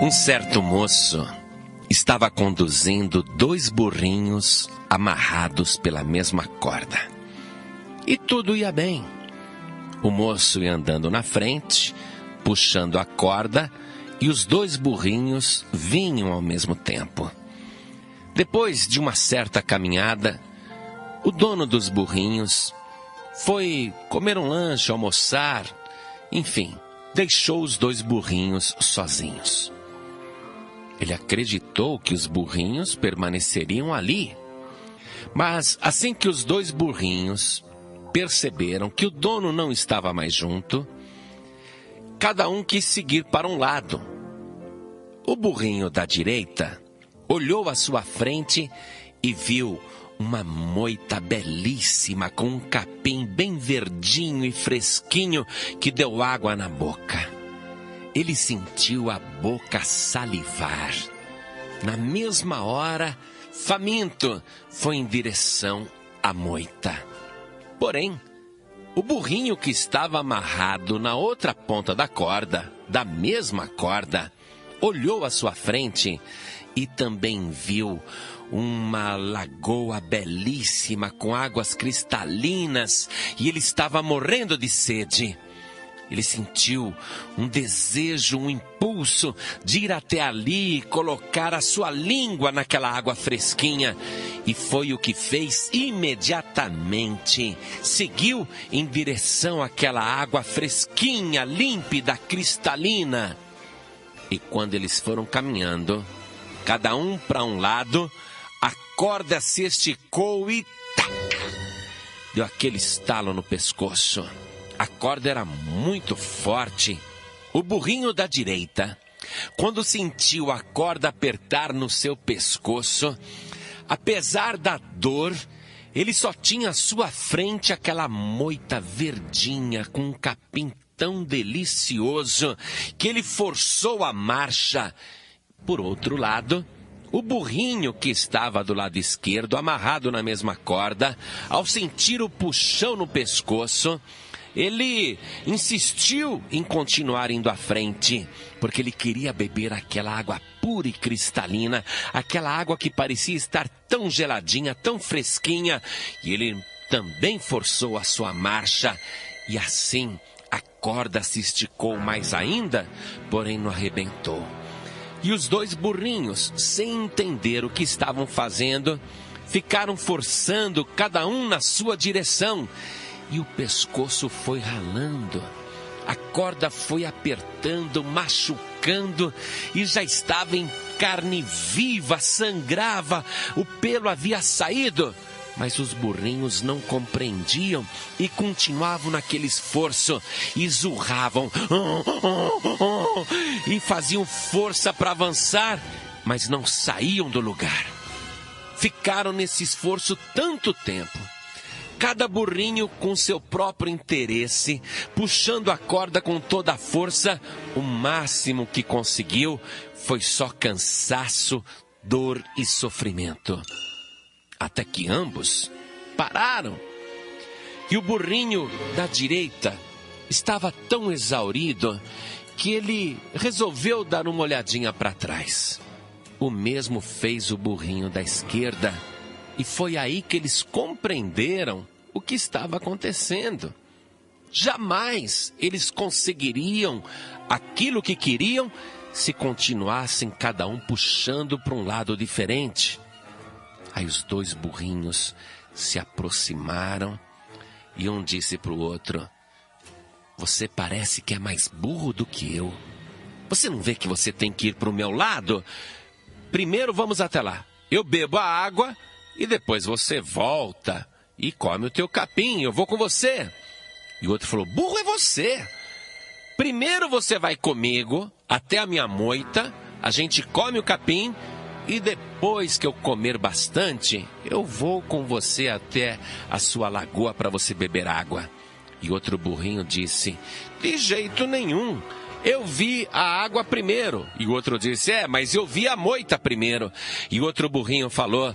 Um certo moço estava conduzindo 2 burrinhos amarrados pela mesma corda. E tudo ia bem. O moço ia andando na frente, puxando a corda, e os 2 burrinhos vinham ao mesmo tempo. Depois de uma certa caminhada, o dono dos burrinhos foi comer um lanche, almoçar, enfim, deixou os 2 burrinhos sozinhos. Ele acreditou que os burrinhos permaneceriam ali. Mas assim que os 2 burrinhos perceberam que o dono não estava mais junto, cada um quis seguir para um lado. O burrinho da direita olhou à sua frente e viu uma moita belíssima com um capim bem verdinho e fresquinho que deu água na boca. Ele sentiu a boca salivar. Na mesma hora, faminto, foi em direção à moita. Porém, o burrinho que estava amarrado na outra ponta da corda, da mesma corda, olhou à sua frente e também viu uma lagoa belíssima com águas cristalinas e ele estava morrendo de sede. Ele sentiu um desejo, um impulso de ir até ali e colocar a sua língua naquela água fresquinha. E foi o que fez imediatamente. Seguiu em direção àquela água fresquinha, límpida, cristalina. E quando eles foram caminhando, cada um para um lado, a corda se esticou e tac! Deu aquele estalo no pescoço. A corda era muito forte. O burrinho da direita, quando sentiu a corda apertar no seu pescoço, apesar da dor, ele só tinha à sua frente aquela moita verdinha com um capim tão delicioso que ele forçou a marcha. Por outro lado, o burrinho que estava do lado esquerdo, amarrado na mesma corda, ao sentir o puxão no pescoço, ele insistiu em continuar indo à frente, porque ele queria beber aquela água pura e cristalina, aquela água que parecia estar tão geladinha, tão fresquinha, e ele também forçou a sua marcha, e assim a corda se esticou mais ainda, porém não arrebentou. E os 2 burrinhos, sem entender o que estavam fazendo, ficaram forçando cada um na sua direção, e o pescoço foi ralando, a corda foi apertando, machucando, e já estava em carne viva, sangrava, o pelo havia saído. Mas os burrinhos não compreendiam e continuavam naquele esforço, e zurravam, e faziam força para avançar, mas não saíam do lugar. Ficaram nesse esforço tanto tempo, cada burrinho com seu próprio interesse, puxando a corda com toda a força. O máximo que conseguiu foi só cansaço, dor e sofrimento. Até que ambos pararam. E o burrinho da direita estava tão exaurido que ele resolveu dar uma olhadinha para trás. O mesmo fez o burrinho da esquerda. E foi aí que eles compreenderam o que estava acontecendo. Jamais eles conseguiriam aquilo que queriam se continuassem cada um puxando para um lado diferente. Aí os 2 burrinhos se aproximaram e um disse para o outro: "Você parece que é mais burro do que eu. Você não vê que você tem que ir para o meu lado? Primeiro vamos até lá. Eu bebo a água e depois você volta e come o teu capim, eu vou com você." E o outro falou: "Burro é você. Primeiro você vai comigo até a minha moita, a gente come o capim, e depois que eu comer bastante, eu vou com você até a sua lagoa para você beber água." E outro burrinho disse: "De jeito nenhum. Eu vi a água primeiro." E o outro disse: "Mas eu vi a moita primeiro." E o outro burrinho falou: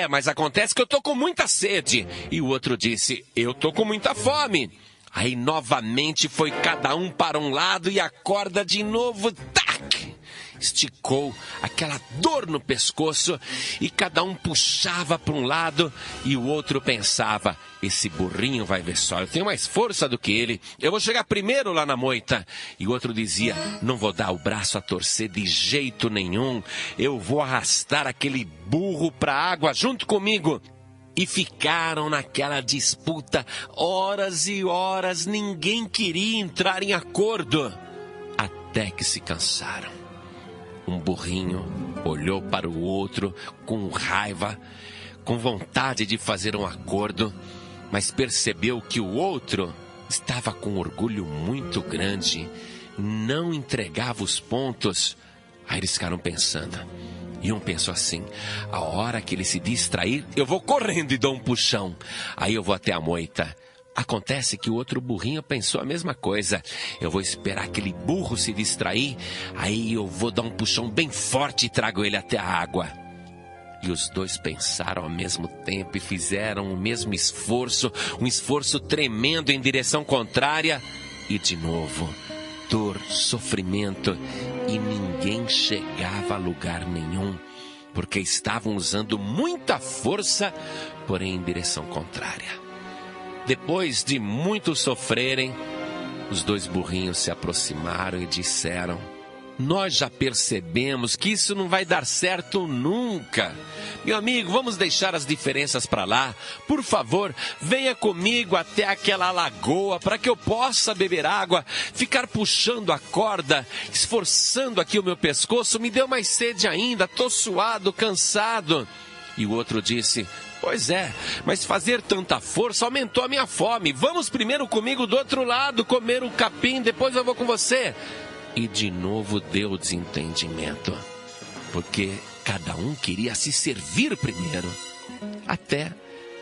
"Mas acontece que eu tô com muita sede." E o outro disse: "Eu tô com muita fome." Aí novamente foi cada um para um lado e a corda de novo, tac! esticou, aquela dor no pescoço, e cada um puxava para um lado e o outro pensava: esse burrinho vai ver só, eu tenho mais força do que ele, eu vou chegar primeiro lá na moita. E o outro dizia: não vou dar o braço a torcer de jeito nenhum, eu vou arrastar aquele burro para a água junto comigo. E ficaram naquela disputa horas e horas, ninguém queria entrar em acordo, até que se cansaram. Um burrinho olhou para o outro com raiva, com vontade de fazer um acordo, mas percebeu que o outro estava com orgulho muito grande, não entregava os pontos. Aí eles ficaram pensando. E um pensou assim: a hora que ele se distrair, eu vou correndo e dou um puxão. Aí eu vou até a moita. Acontece que o outro burrinho pensou a mesma coisa. Eu vou esperar aquele burro se distrair, aí eu vou dar um puxão bem forte e trago ele até a água. E os dois pensaram ao mesmo tempo e fizeram o mesmo esforço, um esforço tremendo em direção contrária. E de novo, dor, sofrimento, e ninguém chegava a lugar nenhum, porque estavam usando muita força, porém em direção contrária. Depois de muito sofrerem, os dois burrinhos se aproximaram e disseram: nós já percebemos que isso não vai dar certo nunca. Meu amigo, vamos deixar as diferenças para lá. Por favor, venha comigo até aquela lagoa para que eu possa beber água, ficar puxando a corda, esforçando aqui o meu pescoço. Me deu mais sede ainda, estou suado, cansado. E o outro disse: pois é, mas fazer tanta força aumentou a minha fome. Vamos primeiro comigo do outro lado comer o capim, depois eu vou com você. E de novo deu desentendimento, porque cada um queria se servir primeiro. Até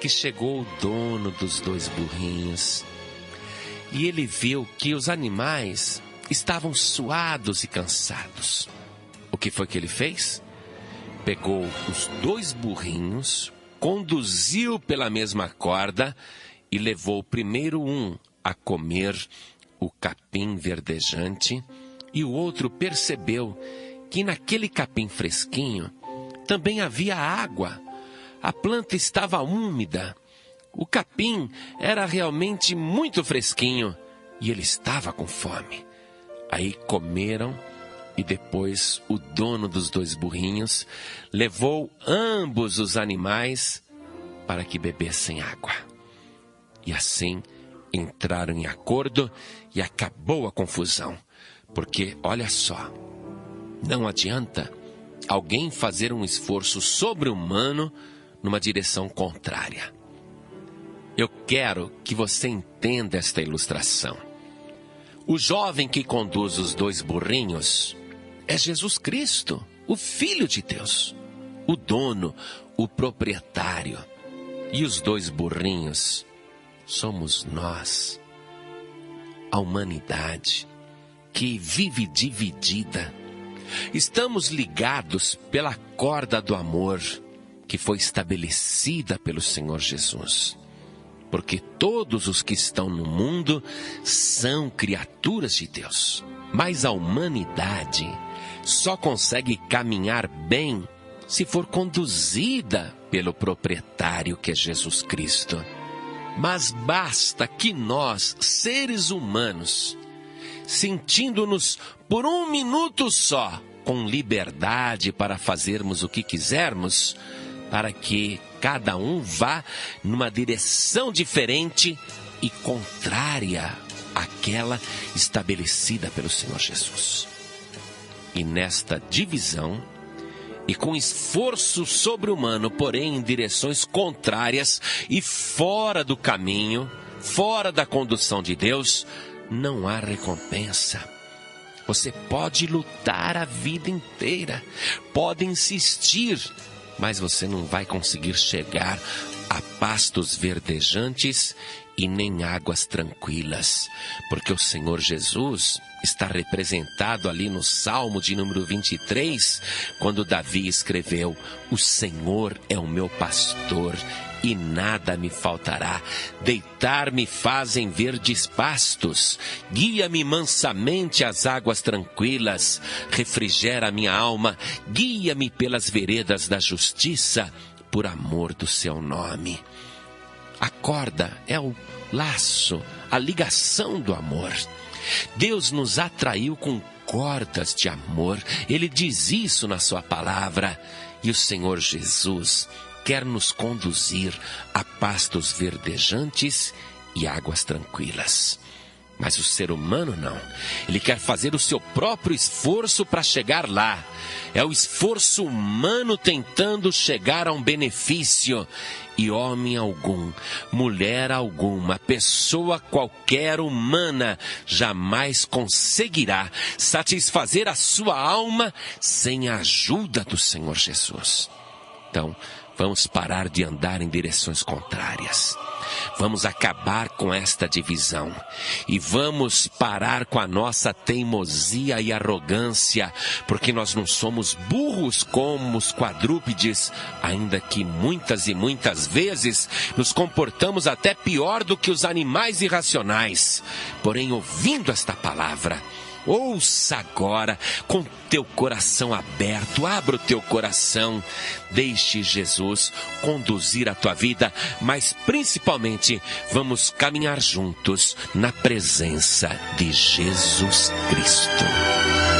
que chegou o dono dos dois burrinhos. E ele viu que os animais estavam suados e cansados. O que foi que ele fez? Pegou os dois burrinhos, conduziu pela mesma corda e levou primeiro um a comer o capim verdejante, e o outro percebeu que naquele capim fresquinho também havia água. A planta estava úmida. O capim era realmente muito fresquinho e ele estava com fome. Aí comeram e depois o dono dos dois burrinhos levou ambos os animais para que bebessem água. E assim entraram em acordo e acabou a confusão. Porque, olha só, não adianta alguém fazer um esforço sobre-humano numa direção contrária. Eu quero que você entenda esta ilustração. O jovem que conduz os dois burrinhos é Jesus Cristo, o Filho de Deus, o dono, o proprietário. E os dois burrinhos somos nós, a humanidade, que vive dividida. Estamos ligados pela corda do amor que foi estabelecida pelo Senhor Jesus. Porque todos os que estão no mundo são criaturas de Deus. Mas a humanidade só consegue caminhar bem se for conduzida pelo proprietário que é Jesus Cristo. Mas basta que nós, seres humanos, sentindo-nos por um minuto só, com liberdade para fazermos o que quisermos, para que cada um vá numa direção diferente e contrária àquela estabelecida pelo Senhor Jesus. E nesta divisão, e com esforço sobre-humano, porém em direções contrárias e fora do caminho, fora da condução de Deus, não há recompensa. Você pode lutar a vida inteira, pode insistir, mas você não vai conseguir chegar a pastos verdejantes e nem águas tranquilas, porque o Senhor Jesus está representado ali no Salmo de número 23, quando Davi escreveu: o Senhor é o meu pastor e nada me faltará. Deitar-me faz em verdes pastos, guia-me mansamente às águas tranquilas, refrigera a minha alma, guia-me pelas veredas da justiça, por amor do seu nome. A corda é o laço, a ligação do amor. Deus nos atraiu com cordas de amor. Ele diz isso na sua palavra. E o Senhor Jesus quer nos conduzir a pastos verdejantes e águas tranquilas. Mas o ser humano não. Ele quer fazer o seu próprio esforço para chegar lá. É o esforço humano tentando chegar a um benefício. E homem algum, mulher alguma, pessoa qualquer humana jamais conseguirá satisfazer a sua alma sem a ajuda do Senhor Jesus. Então, vamos parar de andar em direções contrárias. Vamos acabar com esta divisão e vamos parar com a nossa teimosia e arrogância, porque nós não somos burros como os quadrúpedes, ainda que muitas e muitas vezes nos comportamos até pior do que os animais irracionais. Porém, ouvindo esta palavra, ouça agora com teu coração aberto, abra o teu coração, deixe Jesus conduzir a tua vida, mas principalmente vamos caminhar juntos na presença de Jesus Cristo.